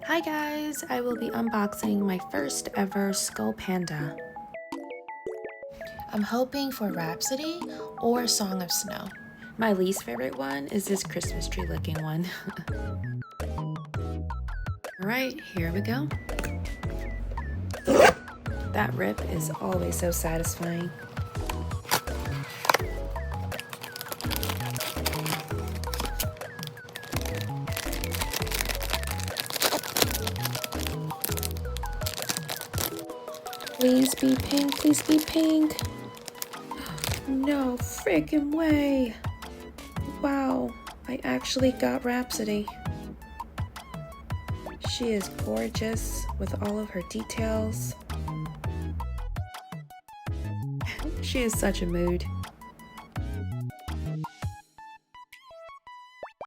Hi guys, I will be unboxing my first ever Skullpanda. I'm hoping for Rhapsody or Song of Snow. My least favorite one is this Christmas tree looking one. Alright, here we go. That rip is always so satisfying. Please be pink, please be pink. No freaking way. Wow, I actually got Rhapsody. She is gorgeous with all of her details. She is such a mood.